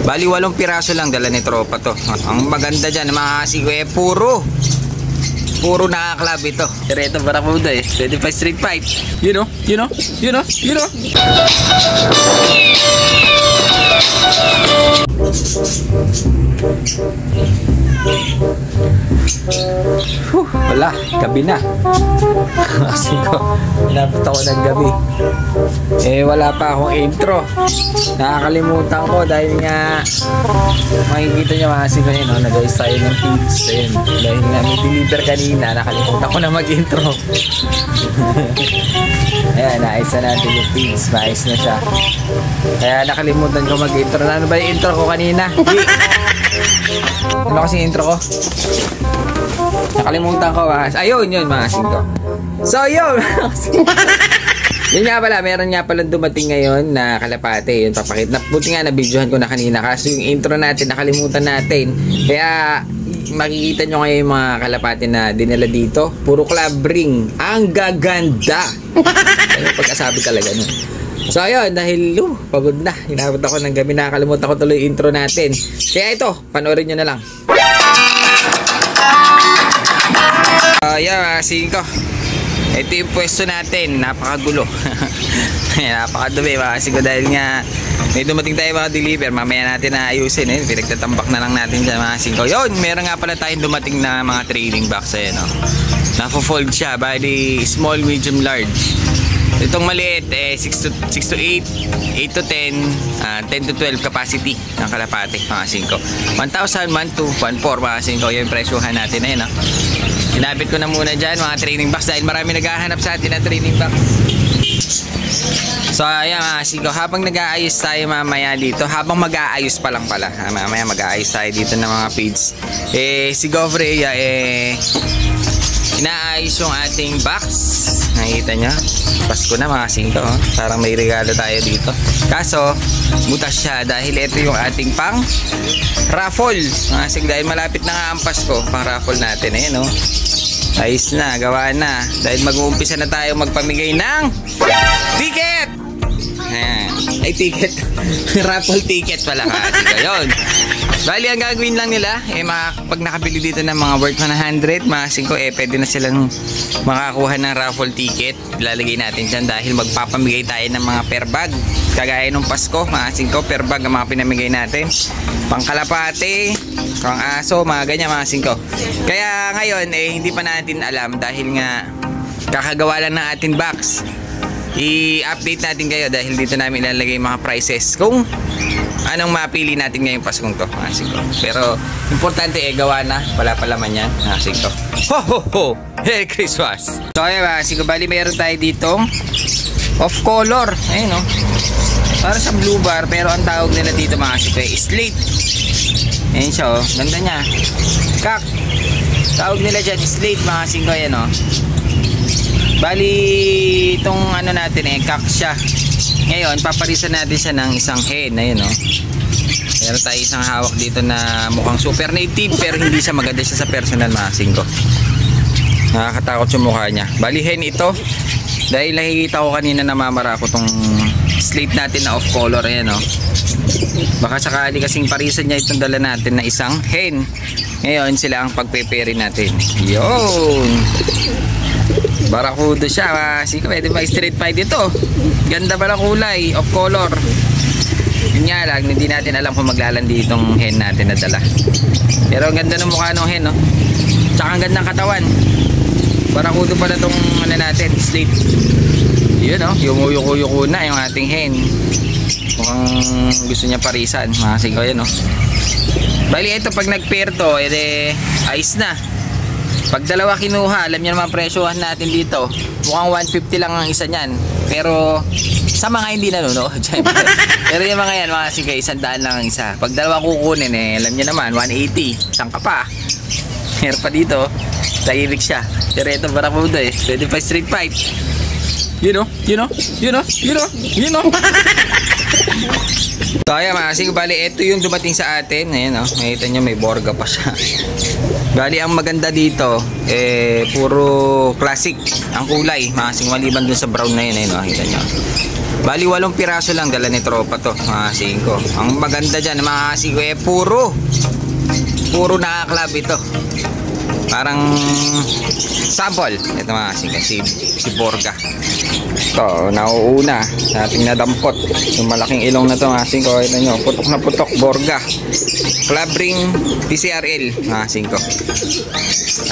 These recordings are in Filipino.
Bali 8 piraso lang dala ni tropa to. Ang maganda dyan mga kasiko puro nakaklab ito. Direto Barracuda 25 street fight. You know. Wala, gabi na. Kasi inabot ako ng gabi. Wala pa akong intro. Nakakalimutan ko dahil nga makikita nyo mga kasi nag-ayos tayo ng feeds. Dahil nga may deliver kanina, nakalimutan ko na mag-intro. Ayan, naayos na natin yung feeds. Maayos na siya. Kaya nakalimutan ko mag-intro. Ano ba yung intro ko kanina? Ano kasi intro ko? Nakalimutan ko ayun yun mga kasingko. So yun yun nga pala, meron nga pala dumating ngayon na kalapate. Yun papakita. Buti nga na videohan ko na kanina kasi yung intro natin nakalimutan natin. Kaya makikita nyo ngayon yung mga kalapate na dinala dito. Puro club ring. Ang gaganda. Ano pagkasabi talaga nun. So ayun, dahil pagod na. Inabot ako ng gabi, nakakalimutan ko tuloy yung intro natin. Kaya ito, panoorin nyo na lang. Ayan, singko. Ito yung pwesto natin. Napakagulo. Napakadumi mga singko dahil nga may dumating tayo mga deliver. Mamaya natin na ayusin. Pinagtatambak na lang natin dyan mga singko. Yun, meron nga pala tayong dumating na mga trailing box. Nafo-fold siya. Bali, small, medium, large. Itong maliit 6 to 8, 8 to 10, 10 to 12 capacity ng kalapate mga singko. 1,000, 1,2, 1,4 mga singko. Yung presyohan natin na yun. Inabit ko na muna dyan mga training box dahil marami naghahanap sa atin ng training box. So ayan mga singko, habang nag-aayos tayo mamaya dito, habang mag-aayos pa lang pala, mamaya mag-aayos tayo dito ng mga feeds. Si Govreya inaayos yung ating box. Nakikita nyo, Pasko na mga singko. Parang may regalo tayo dito. Kaso butas siya dahil ito yung ating pang raffle mga singko. Dahil malapit na nga ang Pasko, pang raffle natin. Ayos na, gawa na. Dahil mag-uumpisa na tayo magpamigay ng ticket. Ay ticket. Raffle ticket pala ka. Yun. Bali ang gagawin lang nila pag nakabili dito ng mga worth 100 mga singko, pwede na silang makakuha ng raffle ticket. Ilalagay natin dyan dahil magpapamigay tayo ng mga per bag. Kagaya nung Pasko mga singko, per bag ang mga pinamigay natin. Pang kalapate, pang aso, mga ganyan mga singko. Kaya ngayon hindi pa natin alam dahil nga kakagawa lang ng ating box. I-update natin kayo dahil dito namin ilalagay mga prices kung anong mapili natin ngayong Paskong to mga singko. Pero importante gawa na, wala pa laman yan mga singko. Ho ho ho! Merry Christmas! So ayun mga singko, bali mayroon tayo ditong off color. Ayun para sa blue bar, pero ang tawag nila dito mga singko slate. Ayun siya ganda niya. Kak! Tawag nila dyan slate mga singko. Ayan bali itong natin kak siya. Ngayon paparisan natin siya ng isang hen. Ayun meron tayo isang hawak dito na mukhang super native pero hindi siya maganda siya sa personal mga singko. Nakakatakot yung mukha niya. Bali hen ito dahil nakikita ko kanina namamara ko tong slate natin na off color. Ayan baka sakali kasing parisan niya itong dala natin na isang hen. Ngayon sila ang pagpeperi natin. Yun, Barracuda siya. Sige, pwede ba straight fight ito? Ganda pala kulay, off color. Yun nga lang, hindi natin alam kung maglalandi itong hen natin na dala. Pero ang ganda ng mukha ng hen tsaka ang ganda ng katawan. Barracuda pala itong natin, slate. Yun yumuko-yuko na yung ating hen. Mukhang gusto niya parisan mga singko. Yun bali ito pag nag-pair to ayos na. Pag dalawa kinuha, alam niyo naman presyohan natin dito. Mukhang 150 lang ang isa niyan. Pero sa mga hindi nanonood, pero yung mga yan mga sige, 100 lang ang isa. Pag dalawa kukunin alam niyo naman 180. Saan ka pa? Meron pa dito. Tahimik siya. Direto Barracuda 25 street fight. You know. So ayan mga kasing, bali ito yung dumating sa atin. Ayan o, nakita nyo may Borga pa siya. Bali ang maganda dito, puro classic ang kulay. Mga kasing, maliban dun sa brown na yun. Ayan o, nakita nyo. Bali 8 piraso lang dala ni tropa to mga kasing ko. Ang maganda dyan mga kasing ko, puro nakaklab ito. Parang sample. Ito mga kasing, si Borga. Ito, nauuna sa ating nadampot. Yung malaking ilong na ito mga kasing ko. Ito nyo, putok na putok, Borga. Club ring PCRL mga kasing ko.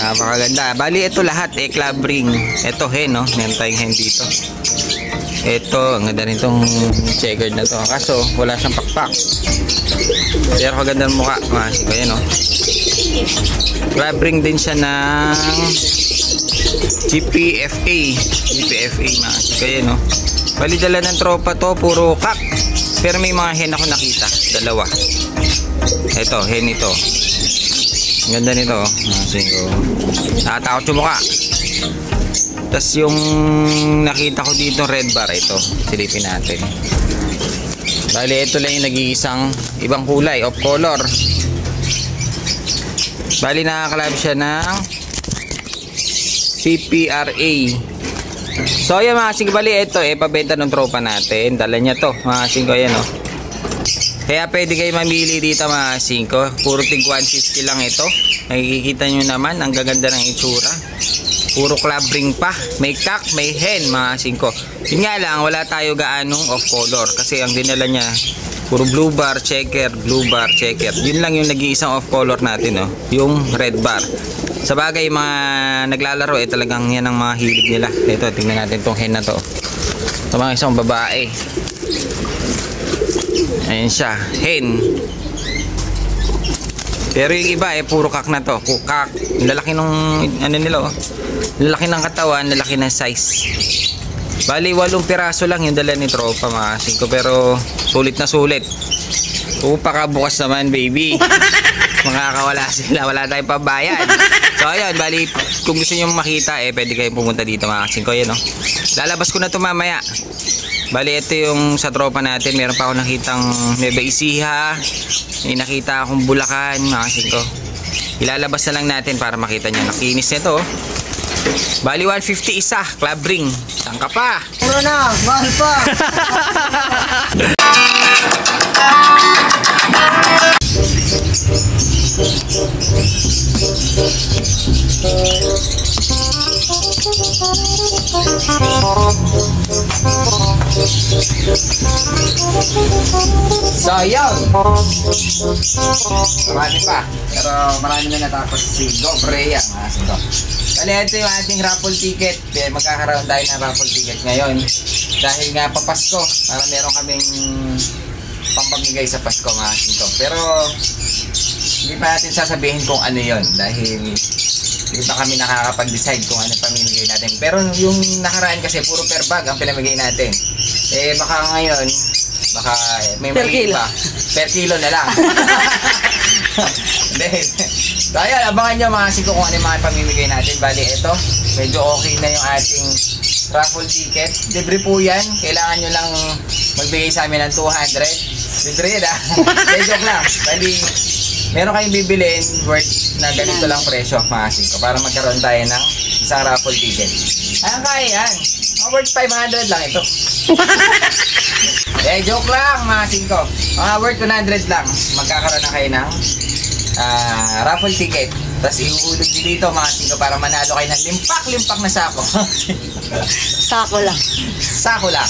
Napakaganda. Bali ito lahat club ring. Ito hen, no? Meron tayong hen dito. Ito, ang ganda nitong checkered na to. Kaso, wala siyang pakpak. Pero kaganda ng mukha mga kasing ko. Yan, no? Club ring din siya ng GPFA mga kaya no. Bali dala ng tropa to, puro kak. Pero may mga hen ako nakita, dalawa. Ito, hen ito. Ang ganda nito, nakatakot yung mukha. Tapos yung nakita ko dito red bar, ito, silipin natin. Bali ito lang yung nag-iisang ibang kulay, off color. Bali nakakalab siya ng CPRA. So ayan mga kasing, bali ito pabenta ng tropa natin. Dala niya to mga kasing ko, ayan o. Kaya pwede kayo mamili dito mga kasing ko. Puro tig 150 lang ito. Nakikita nyo naman, ang gaganda ng itsura. Puro club ring pa. May kak, may hen mga kasing ko. Yun nga lang, wala tayo gaanong off color. Kasi ang dinala niya puro blue bar, checker, blue bar, checker. Yun lang yung nag-iisang off color natin, oh. Yung red bar. Sa bagay, mga naglalaro, talagang yan ang mga hilig nila. Ito, tingnan natin tong hen na to. Ito mga isang babae. Ayan siya, hen. Pero yung iba, puro kak na to. Kak, lalaki nung, ano nila, oh. Lalaki ng katawan, lalaki ng size. Bali 8 piraso lang yung dala ni tropa mga kasing ko, pero sulit na sulit. Pakabukas naman baby. Makakawala sila, wala tayong pabayad. So ayun, bali kung gusto nyo makita pwede kayong pumunta dito mga kasing ko. Yan, no? Lalabas ko na ito mamaya. Bali ito yung sa tropa natin. Meron pa ako nakitang Nueva Ecija, may nakita akong Bulacan mga kasing ko. Ilalabas na lang natin para makita nyo. Nakinis nito, oh. Bali 150 isa, club ring. Saan ka pa? Mura na, mahal pa. So yun, marami pa, pero marami na natapos si Gobrea mga sito. Bali ito yung ating raffle ticket. Magkakaroon tayo ng raffle ticket ngayon dahil nga papasko, para meron kaming pampamigay sa Pasko mga sito. Pero hindi pa natin sasabihin kung ano yon dahil hindi pa kami nakakapag-decide kung ano pamimigay natin. Pero yung nakaraan kasi puro per bag ang pinamigay natin. Baka ngayon, baka may maliit pa. Per kilo na lang. So ayan, abangan nyo mga siko kung ano yung mga pamimigay natin. Bali ito, medyo okay na yung ating raffle ticket. Libre po yan. Kailangan nyo lang magbigay sa amin ng 200. Libre yan ah. Joke lang. Bali, meron kayong bibilin worth na ganito lang presyo mga siko para magkaroon tayo ng isang raffle ticket. Ayan kaya yan. Worth 500 lang ito. Joke lang mga siko. Mga worth 100 lang. Magkakaroon na kayo ng raffle ticket. Tapos ihuhulog nyo dito mga siko para manalo kayo ng limpak-limpak na sako. Sako lang. Sako lang.